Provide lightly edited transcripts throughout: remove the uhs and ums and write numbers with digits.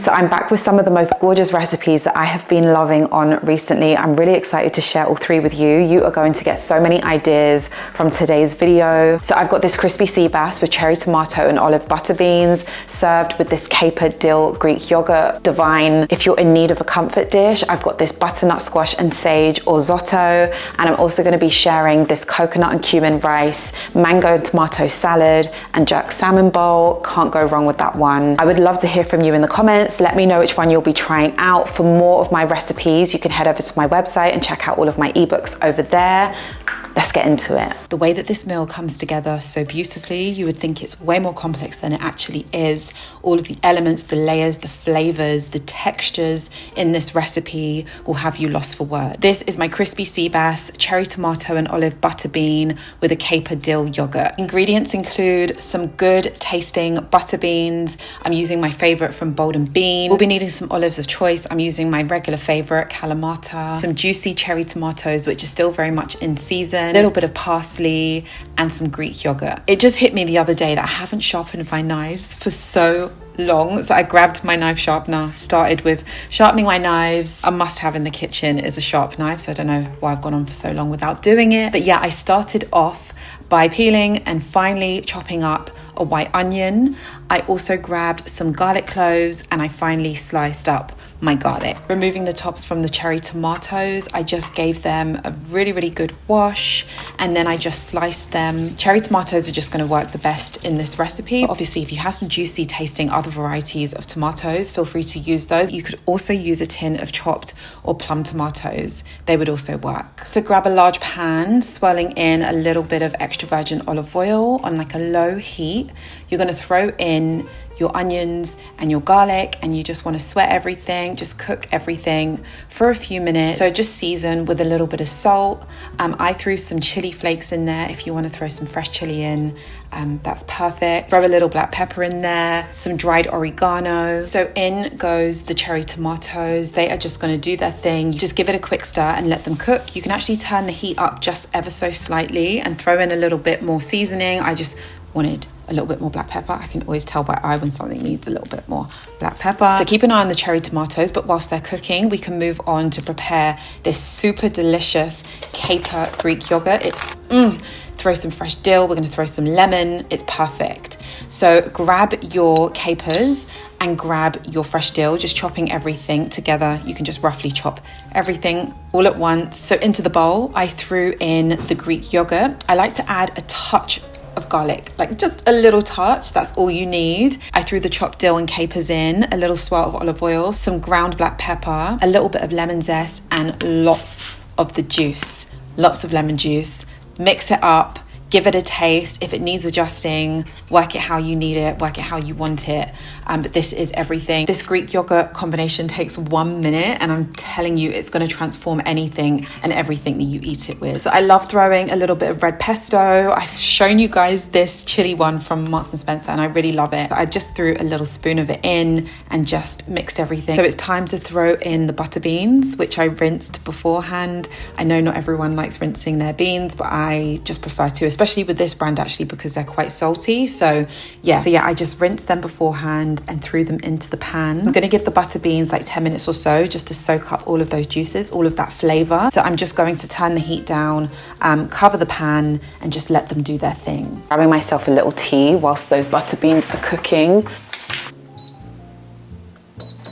So I'm back with some of the most gorgeous recipes that I have been loving on recently. I'm really excited to share all three with you. You are going to get so many ideas from today's video. So I've got this crispy sea bass with cherry tomato and olive butter beans, served with this capered dill Greek yogurt, divine. If you're in need of a comfort dish, I've got this butternut squash and sage orzotto, and I'm also going to be sharing this coconut and cumin rice, mango and tomato salad, and jerk salmon bowl. Can't go wrong with that one. I would love to hear from you in the comments. Let me know which one you'll be trying out. For more of my recipes, you can head over to my website and check out all of my ebooks over there. Let's get into it. The way that this meal comes together so beautifully, you would think it's way more complex than it actually is. All of the elements, the layers, the flavors, the textures in this recipe will have you lost for words. This is my crispy sea bass, cherry tomato and olive butter bean with a capered dill yogurt. Ingredients include some good tasting butter beans. I'm using my favorite from Bold and Bean. We'll be needing some olives of choice. I'm using my regular favorite, kalamata. Some juicy cherry tomatoes, which are still very much in season. A little bit of parsley and some Greek yogurt. It just hit me the other day that I haven't sharpened my knives for so long. So I grabbed my knife sharpener, started with sharpening my knives. A must have in the kitchen is a sharp knife. So I don't know why I've gone on for so long without doing it. But yeah, I started off by peeling and finally chopping up a white onion. I also grabbed some garlic cloves and I finally sliced up my garlic. Removing the tops from the cherry tomatoes, I just gave them a really, really good wash and then I just sliced them. Cherry tomatoes are just going to work the best in this recipe. Obviously, if you have some juicy tasting other varieties of tomatoes, feel free to use those. You could also use a tin of chopped or plum tomatoes. They would also work. So grab a large pan, swirling in a little bit of extra virgin olive oil on like a low heat. You're going to throw in your onions and your garlic and you just want to sweat everything, just cook everything for a few minutes. So just season with a little bit of salt. I threw some chili flakes in there. If you want to throw some fresh chili in, that's perfect. Throw a little black pepper in there, some dried oregano. So in goes the cherry tomatoes. They are just going to do their thing. You just give it a quick stir and let them cook. You can actually turn the heat up just ever so slightly and throw in a little bit more seasoning. I just wanted a little bit more black pepper. I can always tell by eye when something needs a little bit more black pepper. So keep an eye on the cherry tomatoes, but whilst they're cooking, we can move on to prepare this super delicious caper Greek yogurt. It's throw some fresh dill. We're going to throw some lemon. It's perfect. So grab your capers and grab your fresh dill, just chopping everything together. You can just roughly chop everything all at once. So into the bowl, I threw in the Greek yogurt. I like to add a touch of garlic, like just a little touch. That's all you need. I threw the chopped dill and capers in, a little swirl of olive oil, some ground black pepper, a little bit of lemon zest, and lots of the juice, lots of lemon juice. Mix it up, give it a taste. If it needs adjusting, work it how you need it, work it how you want it. But this is everything. This Greek yogurt combination takes 1 minute and I'm telling you, it's going to transform anything and everything that you eat it with. So I love throwing a little bit of red pesto. I've shown you guys this chili one from Marks and Spencer and I really love it. I just threw a little spoon of it in and just mixed everything. So it's time to throw in the butter beans, which I rinsed beforehand. I know not everyone likes rinsing their beans, but I just prefer to, especially with this brand actually, because they're quite salty. So yeah, I just rinsed them beforehand and threw them into the pan. I'm going to give the butter beans like 10 minutes or so just to soak up all of those juices, all of that flavor. So I'm just going to turn the heat down, cover the pan and just let them do their thing. Grabbing myself a little tea whilst those butter beans are cooking.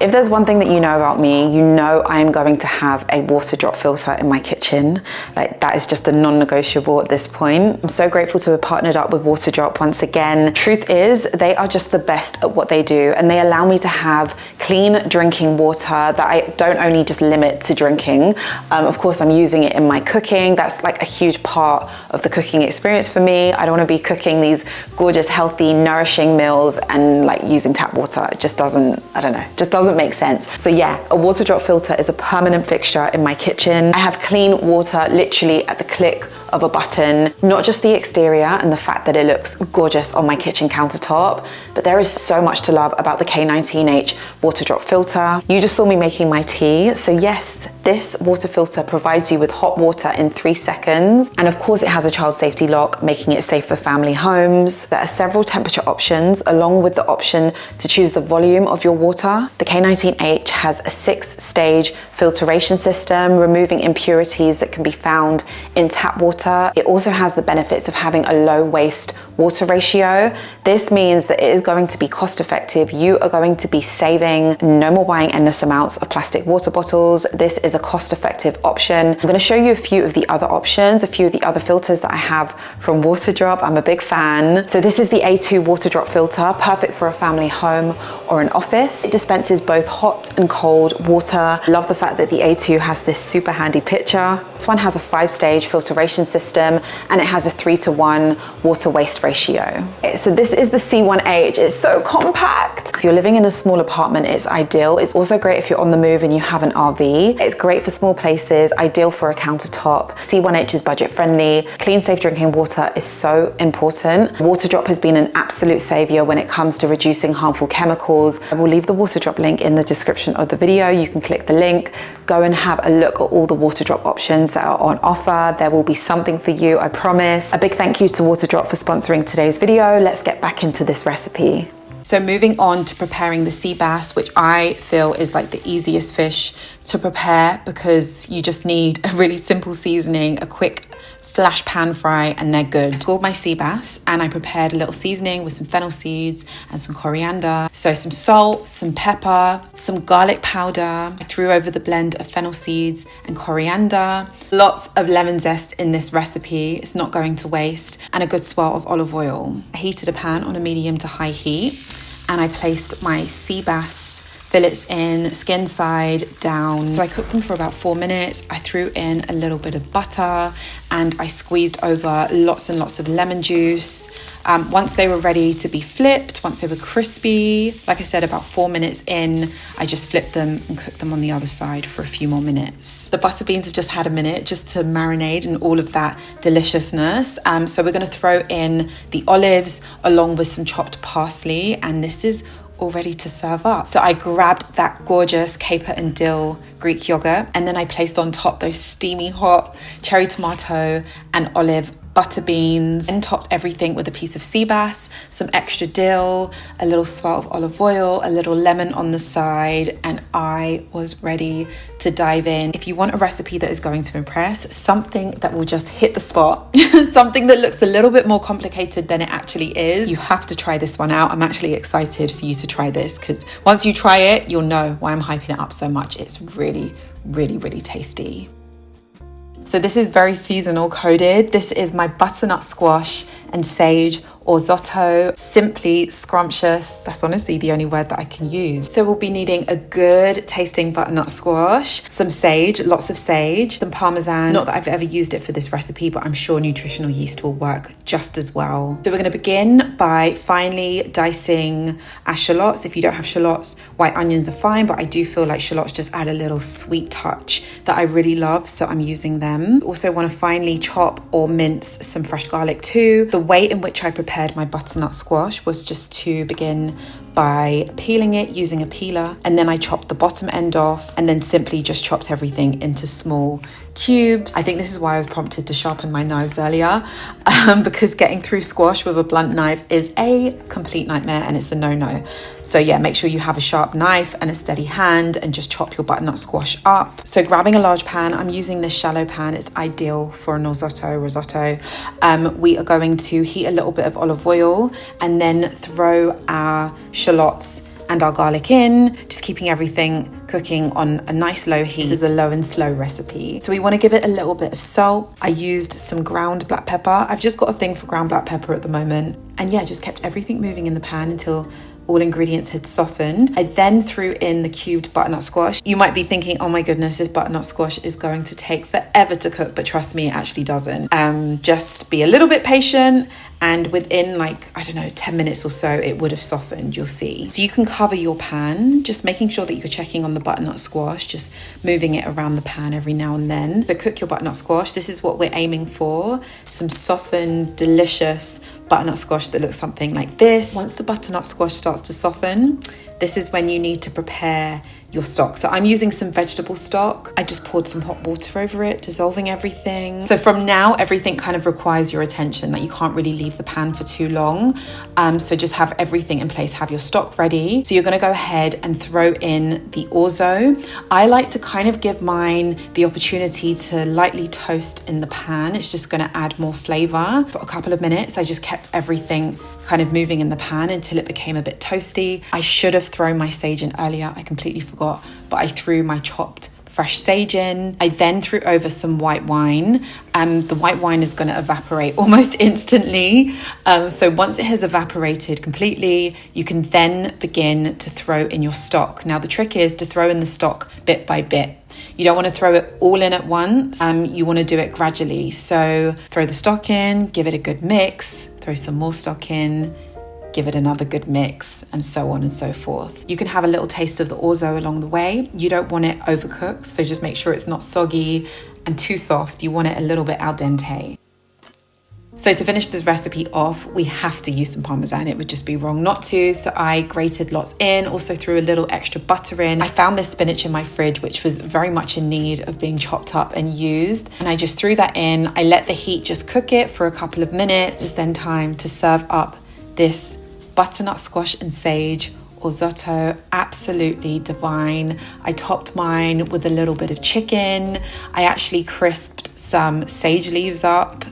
If there's one thing that you know about me, you know I am going to have a Waterdrop filter in my kitchen. Like, that is just a non-negotiable at this point. I'm so grateful to have partnered up with Waterdrop once again. Truth is, they are just the best at what they do, and they allow me to have clean drinking water that I don't only just limit to drinking. Of course, I'm using it in my cooking. That's like a huge part of the cooking experience for me. I don't want to be cooking these gorgeous, healthy, nourishing meals and like using tap water. It just doesn't, I don't know, just doesn't make sense. So yeah, a Waterdrop filter is a permanent fixture in my kitchen. I have clean water literally at the click of a button. Not just the exterior and the fact that it looks gorgeous on my kitchen countertop, but there is so much to love about the K19H Waterdrop filter. You just saw me making my tea. So yes, this water filter provides you with hot water in 3 seconds. And of course it has a child safety lock, making it safe for family homes. There are several temperature options, along with the option to choose the volume of your water. The K19H has a 6-stage filtration system, removing impurities that can be found in tap water. It also has the benefits of having a low waste water ratio. This means that it is going to be cost effective. You are going to be saving, no more buying endless amounts of plastic water bottles. This is a cost effective option. I'm going to show you a few of the other options, a few of the other filters that I have from Waterdrop. I'm a big fan. So this is the A2 Waterdrop filter, perfect for a family home or an office. It dispenses both hot and cold water. Love the fact that the A2 has this super handy pitcher. This one has a 5-stage filtration system and it has a 3-to-1 water waste ratio. So this is the C1H. It's so compact. If you're living in a small apartment, it's ideal. It's also great if you're on the move and you have an RV. It's great for small places, ideal for a countertop. C1H is budget friendly. Clean, safe drinking water is so important. Waterdrop has been an absolute savior when it comes to reducing harmful chemicals. I will leave the Waterdrop link in the description of the video. You can click the link, go and have a look at all the Waterdrop options that are on offer. There will be something for you, I promise. A big thank you to Waterdrop for sponsoring today's video. Let's get back into this recipe. So moving on to preparing the sea bass, which I feel is like the easiest fish to prepare because you just need a really simple seasoning, a quick flash pan fry, and they're good. I scored my sea bass and I prepared a little seasoning with some fennel seeds and some coriander. So some salt, some pepper, some garlic powder. I threw over the blend of fennel seeds and coriander. Lots of lemon zest in this recipe. It's not going to waste. And a good swirl of olive oil. I heated a pan on a medium to high heat and I placed my sea bass fillets in, skin side down. So I cooked them for about 4 minutes. I threw in a little bit of butter and I squeezed over lots and lots of lemon juice. Once they were ready to be flipped, once they were crispy, like I said, about 4 minutes in, I just flipped them and cooked them on the other side for a few more minutes. The butter beans have just had a minute just to marinate in all of that deliciousness. So we're gonna throw in the olives along with some chopped parsley, and this is all ready to serve up. So I grabbed that gorgeous caper and dill Greek yogurt, and then I placed on top those steamy hot cherry tomato and olive butter beans, and topped everything with a piece of sea bass, some extra dill, a little swirl of olive oil, a little lemon on the side, and I was ready to dive in. If you want a recipe that is going to impress, something that will just hit the spot, something that looks a little bit more complicated than it actually is, you have to try this one out. I'm actually excited for you to try this because once you try it, you'll know why I'm hyping it up so much. It's really, really, really tasty. So this is very seasonal coded. This is my butternut squash and sage risotto, simply scrumptious. That's honestly the only word that I can use. So we'll be needing a good tasting butternut squash, some sage, lots of sage, some parmesan. Not that I've ever used it for this recipe, but I'm sure nutritional yeast will work just as well. So we're going to begin by finely dicing our shallots. If you don't have shallots, white onions are fine, but I do feel like shallots just add a little sweet touch that I really love, so I'm using them. Also want to finely chop or mince some fresh garlic too. The way in which I prepared my butternut squash was just to begin by peeling it using a peeler, and then I chopped the bottom end off and then simply just chopped everything into small cubes. I think this is why I was prompted to sharpen my knives earlier, because getting through squash with a blunt knife is a complete nightmare and it's a no-no. So yeah, make sure you have a sharp knife and a steady hand and just chop your butternut squash up. So grabbing a large pan, I'm using this shallow pan. It's ideal for an risotto. We are going to heat a little bit of olive oil and then throw our shallots and our garlic in, just keeping everything cooking on a nice low heat. This is a low and slow recipe. So we want to give it a little bit of salt. I used some ground black pepper. I've just got a thing for ground black pepper at the moment. And yeah, just kept everything moving in the pan until all ingredients had softened. I then threw in the cubed butternut squash. You might be thinking, oh my goodness, this butternut squash is going to take forever to cook, but trust me, it actually doesn't. Just be a little bit patient and within like, I don't know, 10 minutes or so, it would have softened, you'll see. So you can cover your pan, just making sure that you're checking on the butternut squash, just moving it around the pan every now and then. So cook your butternut squash. This is what we're aiming for. Some softened, delicious butternut squash that looks something like this. Once the butternut squash starts to soften, this is when you need to prepare your stock. So I'm using some vegetable stock. I just poured some hot water over it, dissolving everything. So from now, everything kind of requires your attention. Like you can't really leave the pan for too long. So just have everything in place, have your stock ready. So you're gonna go ahead and throw in the orzo. I like to kind of give mine the opportunity to lightly toast in the pan. It's just gonna add more flavor. For a couple of minutes, I just kept everything kind of moving in the pan until it became a bit toasty. I should have thrown my sage in earlier. I completely forgot, but I threw my chopped fresh sage in. I then threw over some white wine. The white wine is going to evaporate almost instantly. So once it has evaporated completely, you can then begin to throw in your stock. Now the trick is to throw in the stock bit by bit. You don't want to throw it all in at once. You want to do it gradually. So throw the stock in, give it a good mix, throw some more stock in, give it another good mix, and so on and so forth. You can have a little taste of the orzo along the way. You don't want it overcooked, so just make sure it's not soggy and too soft. You want it a little bit al dente. So to finish this recipe off, we have to use some Parmesan. It would just be wrong not to. So I grated lots in, also threw a little extra butter in. I found this spinach in my fridge, which was very much in need of being chopped up and used. And I just threw that in. I let the heat just cook it for a couple of minutes. It's then time to serve up this butternut squash and sage risotto. Absolutely divine. I topped mine with a little bit of chicken. I actually crisped some sage leaves up.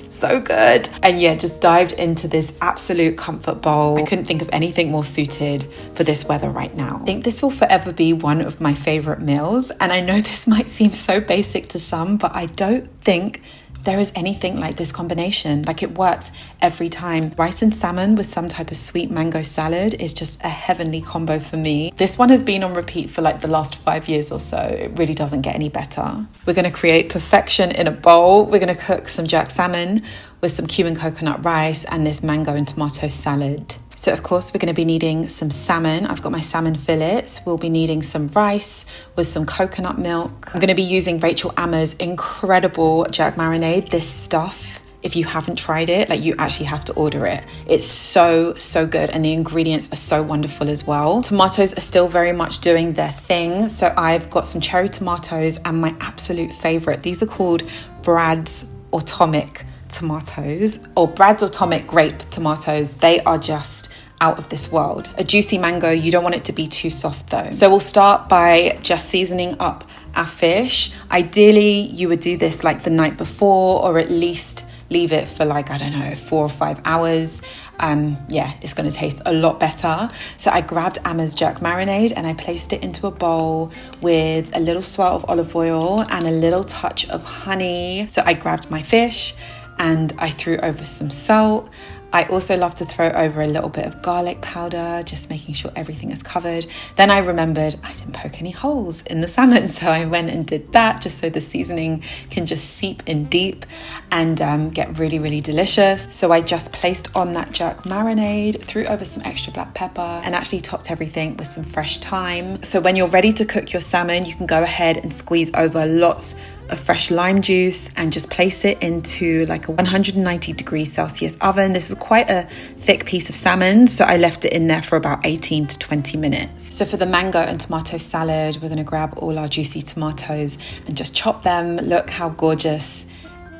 So good. And yeah, just dived into this absolute comfort bowl. I couldn't think of anything more suited for this weather right now. I think this will forever be one of my favorite meals. And I know this might seem so basic to some, but I don't think there is anything like this combination. Like it works every time. Rice and salmon with some type of sweet mango salad is just a heavenly combo for me. This one has been on repeat for like the last 5 years or so. It really doesn't get any better. We're gonna create perfection in a bowl. We're gonna cook some jerk salmon with some Cuban coconut rice and this mango and tomato salad. So of course, we're going to be needing some salmon. I've got my salmon fillets. We'll be needing some rice with some coconut milk. I'm going to be using Rachel Ammer's incredible jerk marinade. This stuff, if you haven't tried it, like you actually have to order it. It's so, so good. And the ingredients are so wonderful as well. Tomatoes are still very much doing their thing. So I've got some cherry tomatoes and my absolute favorite. These are called Brad's Atomic tomatoes, or Brad's Atomic grape tomatoes. They are just out of this world. A juicy mango, you don't want it to be too soft though. So we'll start by just seasoning up our fish. Ideally, you would do this like the night before, or at least leave it for like, I don't know, 4 or 5 hours. Yeah, it's gonna taste a lot better. So I grabbed Ammer's jerk marinade and I placed it into a bowl with a little swirl of olive oil and a little touch of honey. So I grabbed my fish and I threw over some salt. I also love to throw over a little bit of garlic powder, just making sure everything is covered. Then I remembered I didn't poke any holes in the salmon, so I went and did that just so the seasoning can just seep in deep and get really, really delicious. So I just placed on that jerk marinade, threw over some extra black pepper, and actually topped everything with some fresh thyme. So when you're ready to cook your salmon, you can go ahead and squeeze over lots of fresh lime juice and just place it into like a 190 degrees Celsius oven. This is quite a thick piece of salmon, so I left it in there for about 18 to 20 minutes. So for the mango and tomato salad, we're gonna grab all our juicy tomatoes and just chop them. Look how gorgeous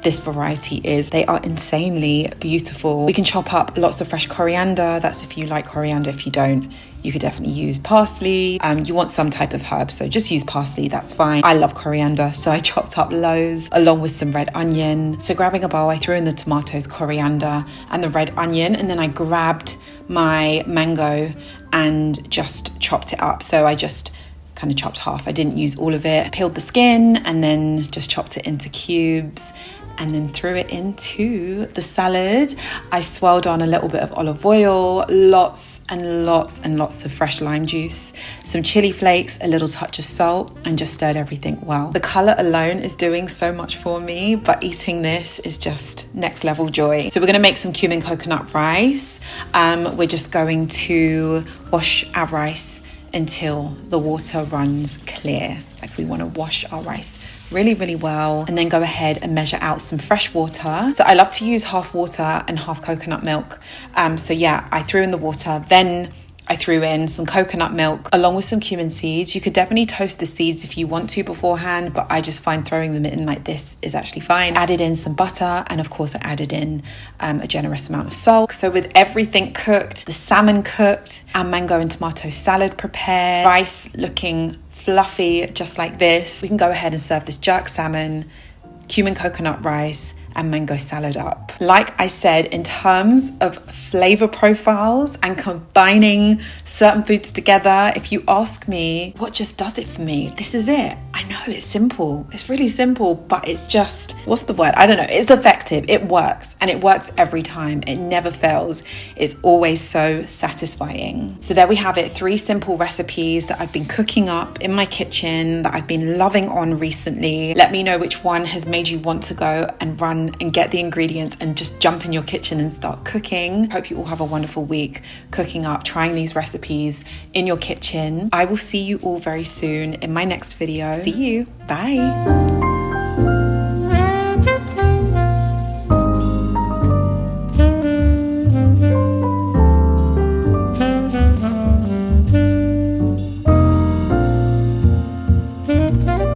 this variety is. They are insanely beautiful. We can chop up lots of fresh coriander. That's if you like coriander. If you don't, you could definitely use parsley. You want some type of herb, so just use parsley, that's fine. I love coriander, so I chopped up loaves along with some red onion. So grabbing a bowl, I threw in the tomatoes, coriander, and the red onion, and then I grabbed my mango and just chopped it up. So I just kind of chopped half. I didn't use all of it. I peeled the skin and then just chopped it into cubes and then threw it into the salad. I swirled on a little bit of olive oil, lots and lots and lots of fresh lime juice, some chili flakes, a little touch of salt, and just stirred everything well. The color alone is doing so much for me, but eating this is just next level joy. So we're gonna make some cumin coconut rice. We're just going to wash our rice until the water runs clear. Like, we want to wash our rice really, really well, and then go ahead and measure out some fresh water. So I love to use half water and half coconut milk. So yeah, I threw in the water, then I threw in some coconut milk along with some cumin seeds. You could definitely toast the seeds if you want to beforehand, but I just find throwing them in like this is actually fine. Added in some butter, and of course I added in a generous amount of salt. So with everything cooked, the salmon cooked, our mango and tomato salad prepared, rice looking fluffy just like this, we can go ahead and serve this jerk salmon, cumin coconut rice, and mango salad up. Like I said, in terms of flavor profiles and combining certain foods together, if you ask me what just does it for me, this is it. I know it's simple, it's really simple, but it's just, what's the word? I don't know, it's effective, it works, and it works every time. It never fails. It's always so satisfying. So there we have it, 3 simple recipes that I've been cooking up in my kitchen that I've been loving on recently. Let me know which one has made you want to go and run and get the ingredients and just jump in your kitchen and start cooking. Hope you all have a wonderful week cooking up, trying these recipes in your kitchen. I will see you all very soon in my next video. See you. Bye.